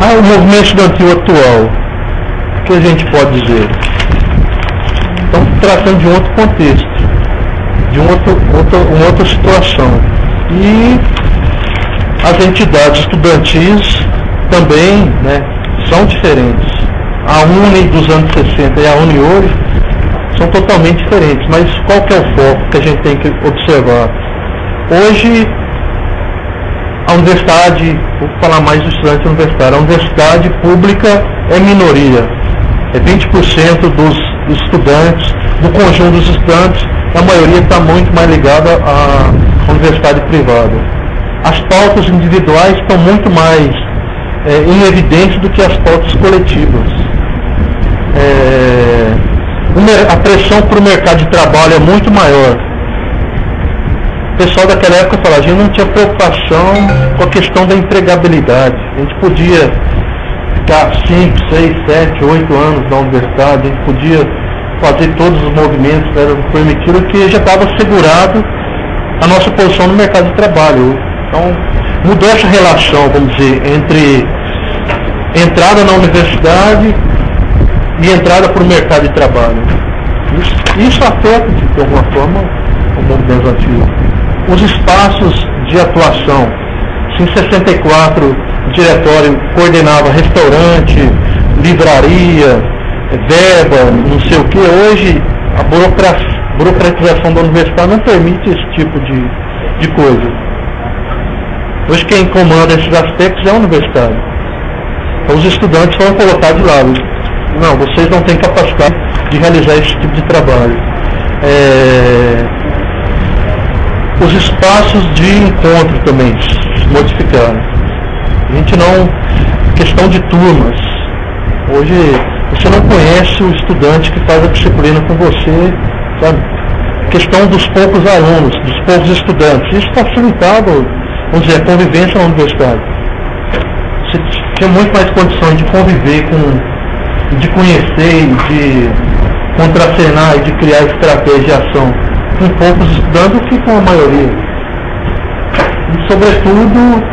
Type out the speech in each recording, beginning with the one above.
O movimento estudantil atual, o que a gente pode dizer? Estamos tratando de um outro contexto, de uma outra situação. E as entidades estudantis também, né, são diferentes. A UNE dos anos 60 e a UNE hoje são totalmente diferentes. Mas qual que é o foco que a gente tem que observar? Hoje, a universidade, vou falar mais do estudante universitário, a universidade pública é minoria. É 20% dos estudantes, do conjunto dos estudantes, a maioria está muito mais ligada à universidade privada. As pautas individuais estão muito mais em evidência do que as pautas coletivas. A pressão para o mercado de trabalho é muito maior. O pessoal daquela época falava, a gente não tinha preocupação com a questão da empregabilidade. A gente podia ficar 5, 6, 7, 8 anos na universidade, a gente podia fazer todos os movimentos que eram permitidos, que já estava assegurado a nossa posição no mercado de trabalho. Então, mudou essa relação, vamos dizer, entre entrada na universidade e entrada para o mercado de trabalho. Isso afeta, de alguma forma, o movimento antigo. Os espaços de atuação. Se em 64 o diretório coordenava restaurante, livraria, verba, não sei o que, hoje a burocratização da universidade não permite esse tipo de coisa. Hoje quem comanda esses aspectos é a universidade. Então os estudantes foram colocados de lado. Não, vocês não têm capacidade de realizar esse tipo de trabalho. Os espaços de encontro também se modificaram. A gente não... Questão de turmas. Hoje você não conhece o estudante que faz a disciplina com você, sabe? Questão dos poucos alunos, dos poucos estudantes. Isso facilitava, vamos dizer, a convivência na universidade. Você tinha muito mais condições de conviver de conhecer, de contracenar e de criar estratégia de ação com poucos estudantes do que com a maioria. E, sobretudo,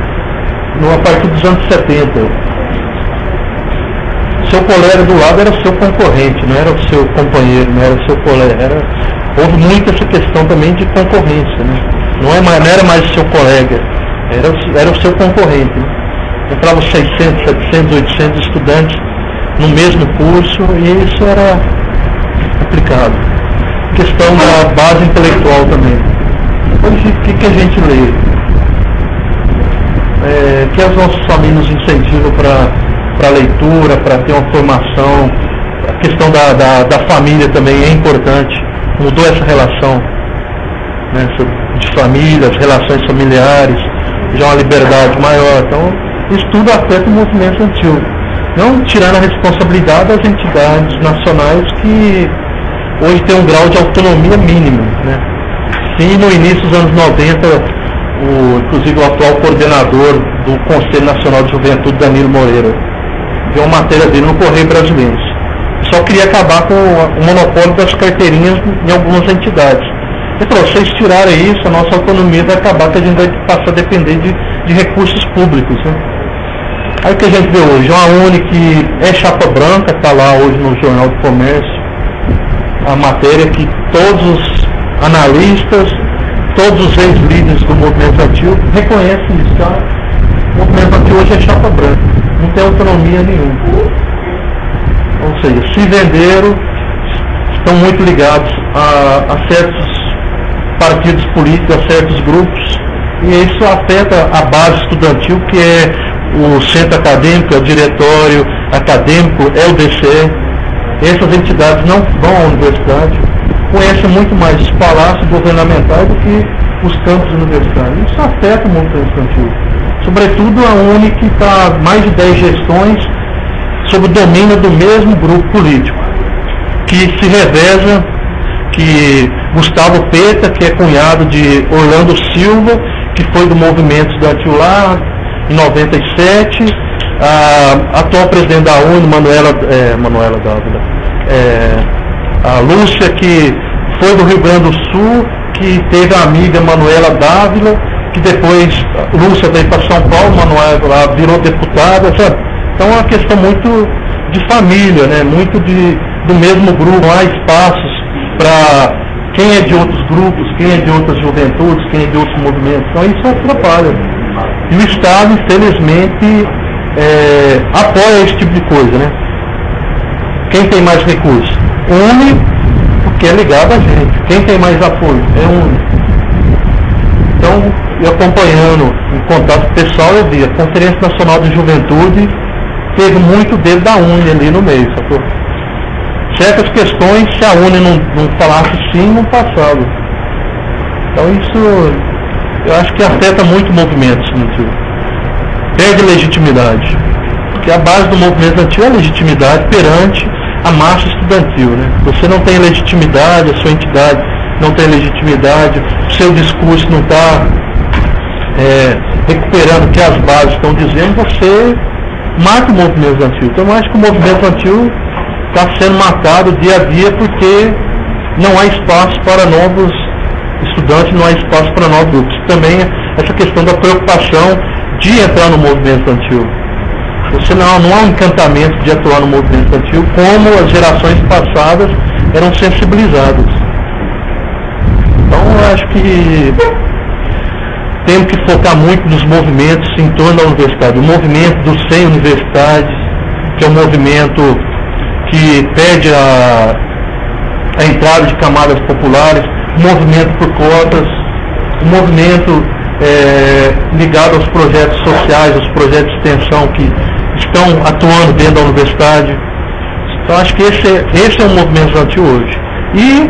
a partir dos anos 70. Seu colega do lado era seu concorrente, não era o seu companheiro, não era o seu colega. Houve muito essa questão também de concorrência, né? Não era mais o seu colega, era o seu concorrente. Né? Entravam 600, 700, 800 estudantes no mesmo curso e isso era complicado. Questão da base intelectual também. Hoje, o que a gente lê? Que as nossas famílias nos incentivam para leitura, para ter uma formação. A questão da família também é importante. Mudou essa relação, né, de família, as relações familiares, já uma liberdade maior. Então, isso tudo afeta o movimento estudantil. Não tirando a responsabilidade das entidades nacionais que hoje tem um grau de autonomia mínimo, né? Sim, no início dos anos 90, inclusive o atual coordenador do Conselho Nacional de Juventude, Danilo Moreira, viu uma matéria dele no Correio Brasileiro. Só queria acabar com o monopólio das carteirinhas em algumas entidades. Ele falou, se vocês tirarem isso, a nossa autonomia vai acabar, que a gente vai passar a depender de recursos públicos, né? Aí o que a gente vê hoje, uma UNE que é chapa branca, está lá hoje no Jornal do Comércio, a matéria que todos os analistas, todos os ex-líderes do movimento estudantil reconhecem isso, tá? O movimento estudantil hoje é chapa branca, não tem autonomia nenhuma. Ou seja, se venderam, estão muito ligados a certos partidos políticos, a certos grupos, e isso afeta a base estudantil, que é o centro acadêmico, é o diretório acadêmico, é o DC. Essas entidades não vão à universidade, conhecem muito mais os palácios governamentais do que os campos universitários. Isso afeta o movimento estudantil. Sobretudo a UNE, que está há mais de 10 gestões sob o domínio do mesmo grupo político, que se reveza, que Gustavo Peta, que é cunhado de Orlando Silva, que foi do movimento estudantil lá em 97, a atual presidente da UNE, Manuela Dávila, a Lúcia, que foi do Rio Grande do Sul, que teve a amiga Manuela Dávila, que depois Lúcia veio para São Paulo, Manuela virou deputada, sabe? Então é uma questão muito de família, né? Muito do mesmo grupo, há espaços para quem é de outros grupos, quem é de outras juventudes, quem é de outros movimentos. Então isso atrapalha. E o Estado, infelizmente, apoia esse tipo de coisa, né? Quem tem mais recursos? Une, porque é ligado a gente. Quem tem mais apoio? É une. Então, eu acompanhando, em contato pessoal, eu vi a Conferência Nacional de Juventude teve muito dedo da UNE ali no meio, sacou? Certas questões, se a UNE não falasse sim, não passava. Então isso, eu acho que afeta muito o movimento estudantil. Perde legitimidade. Porque a base do movimento estudantil é a legitimidade perante a massa estudantil, né? Você não tem legitimidade, a sua entidade não tem legitimidade, o seu discurso não está recuperando o que as bases estão dizendo, você mata o movimento estudantil. Então eu acho que o movimento estudantil está sendo matado dia a dia porque não há espaço para novos estudantes, não há espaço para novos grupos. Também essa questão da preocupação de entrar no movimento estudantil. Você não há um encantamento de atuar no movimento estudantil como as gerações passadas eram sensibilizadas. Então eu acho que temos que focar muito nos movimentos em torno da universidade. O movimento dos 100 universidades, que é um movimento que pede a entrada de camadas populares, o movimento por cotas, o movimento ligado aos projetos sociais, aos projetos de extensão que estão atuando dentro da universidade. Então acho que esse é o movimento estudantil hoje. E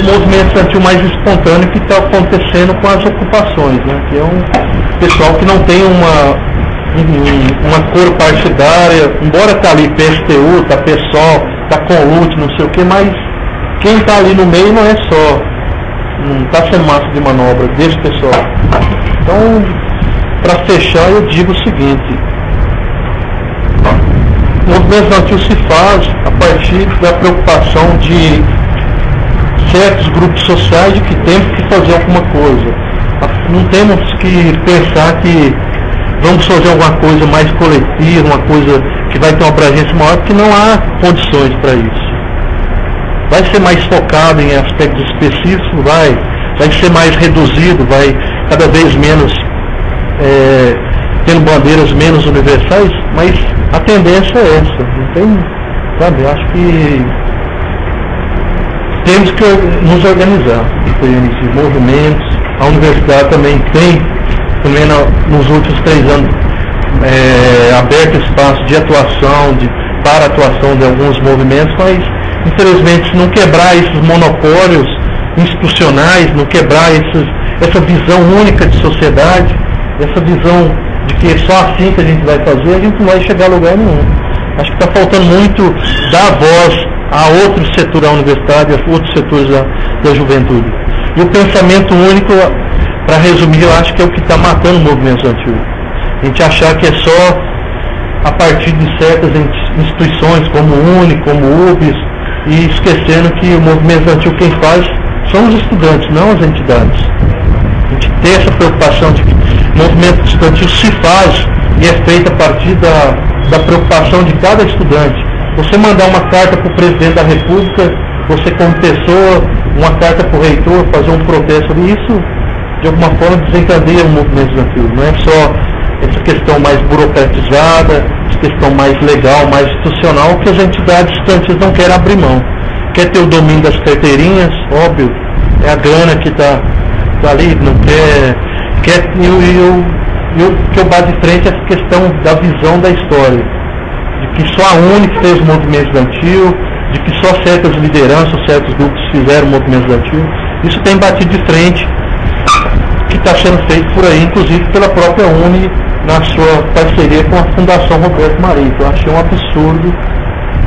o movimento estudantil mais espontâneo que está acontecendo com as ocupações, né? Que é um pessoal que não tem uma cor partidária, embora está ali PSTU, está PSOL, está Conlute, não sei o que, mas quem está ali no meio não é só, não está sendo massa de manobra desse pessoal. Então, para fechar, eu digo o seguinte: o movimento estudantil se faz a partir da preocupação de certos grupos sociais de que temos que fazer alguma coisa. Não temos que pensar que vamos fazer alguma coisa mais coletiva, uma coisa que vai ter uma abrangência maior, porque não há condições para isso. Vai ser mais focado em aspectos específicos, vai ser mais reduzido, vai cada vez menos tendo bandeiras menos universais, mas a tendência é essa. Não tem, sabe, eu acho que temos que nos organizar em movimentos. A universidade também tem, nos últimos 3 anos, aberto espaço de atuação, para a atuação de alguns movimentos, mas infelizmente se não quebrar esses monopólios institucionais, não quebrar essa visão única de sociedade, essa visão de que é só assim que a gente vai fazer, a gente não vai chegar a lugar nenhum. Acho que está faltando muito dar voz a outro setor da universidade, a outros setores da juventude. E o pensamento único, para resumir, eu acho que é o que está matando o movimento estudantil. A gente achar que é só a partir de certas instituições como o UNE, como o UBS, e esquecendo que o movimento estudantil quem faz são os estudantes, não as entidades. A gente tem essa preocupação de que o movimento estudantil se faz e é feito a partir da preocupação de cada estudante. Você mandar uma carta para o presidente da República, você como pessoa, uma carta para o reitor, fazer um protesto ali, isso de alguma forma desencadeia o movimento estudantil. Não é só essa questão mais burocratizada, essa questão mais legal, mais institucional, que as entidades estudantis não querem abrir mão. Quer ter o domínio das carteirinhas, óbvio, é a grana que está ali, não quer e o que eu bato de frente é essa questão da visão da história, de que só a UNE fez o movimento estudantil, de que só certas lideranças, certos grupos fizeram o movimento estudantil. Isso tem batido de frente, que está sendo feito por aí, inclusive pela própria UNE, na sua parceria com a Fundação Roberto Marinho. Eu achei um absurdo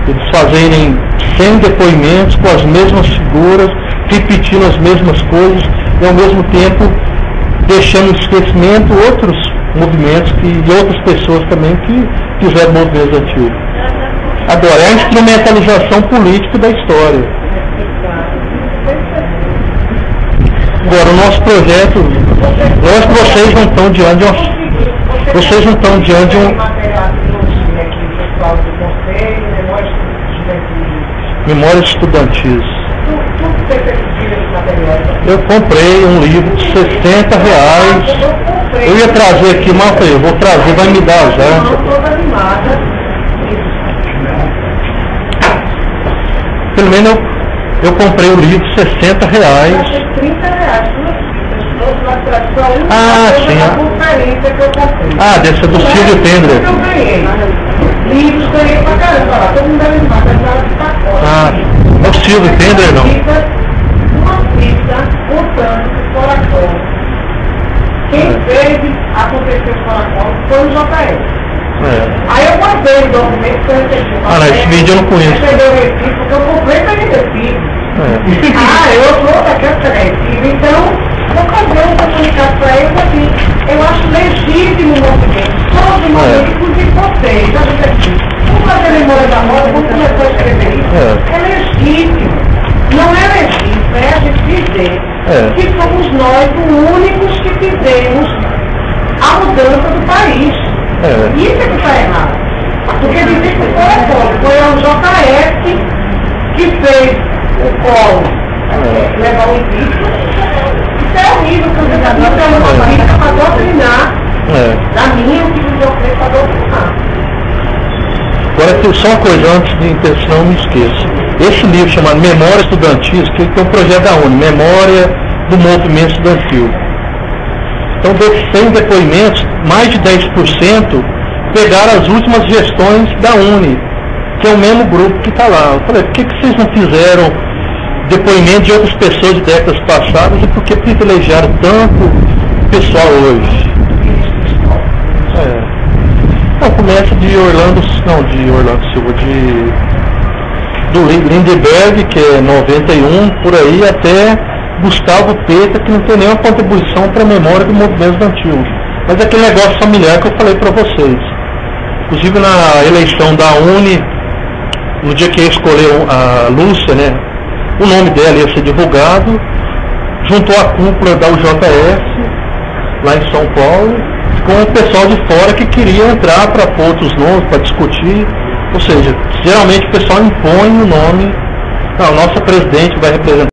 eles fazerem 100 depoimentos com as mesmas figuras, repetindo as mesmas coisas, e ao mesmo tempo deixando em esquecimento outros movimentos e outras pessoas também que fizeram movimento estudantil. Agora, é a instrumentalização política da história. Agora, o nosso projeto, vocês não estão diante de Memórias Estudantis. Eu comprei um livro de R$60. Eu ia trazer aqui, mas eu vou trazer, vai me dar já. Pelo menos eu comprei o livro de R$60. Ah, sim. Ah, desse é do Silvio Tendler. Livros ganhei pra caramba, todo mundo deve estar de pacote. Ah, é o Silvio Tendler, não? Uma fita contando o Coração. Quem fez acontecer o Coração foi o JR. Aí eu guardei o documento que eu recebi. Ah, não, esse vídeo eu não conheço. Eu recebi o recibo, porque eu comprei para ele recibo. Eu sou daquela que é recibo, então vou fazer um comunicado para eles assim. Eu acho legítimo o movimento. Todo momento, inclusive vocês, já disse aqui. Vamos fazer a memória da moda, vamos começar a escrever isso. É legítimo. Não é legítimo, é a gente dizer que somos nós os únicos que fizemos a mudança do país. Isso é que está errado. Porque dizer que foi o JF que fez o Collor levar o impeachment. Isso é horrível, porque o candidato é uma política para doutrinar. Da minha, o que eu fiz para doutrinar. Agora, só uma coisa antes de interromper, não me esqueça. Esse livro chamado Memória Estudantis, que tem um projeto da UNE, Memória do Movimento Estudantil. Então, desses 100 depoimentos, mais de 10% pegaram as últimas gestões da UNE, que é o mesmo grupo que está lá. Eu falei, por que vocês não fizeram depoimento de outras pessoas de décadas passadas e por que privilegiaram tanto o pessoal hoje? Então, começa de Orlando Silva, do Lindeberg, que é 91, por aí, até Gustavo Peta, que não tem nenhuma contribuição para a memória do movimento estudantil. Mas é aquele negócio familiar que eu falei para vocês. Inclusive na eleição da UNE, no dia que escolheu a Lúcia, né, o nome dela ia ser divulgado, juntou a cúpula da UJS, lá em São Paulo, com o pessoal de fora que queria entrar para pôr outros nomes, para discutir. Ou seja, geralmente o pessoal impõe o nome, não, nossa presidente vai representar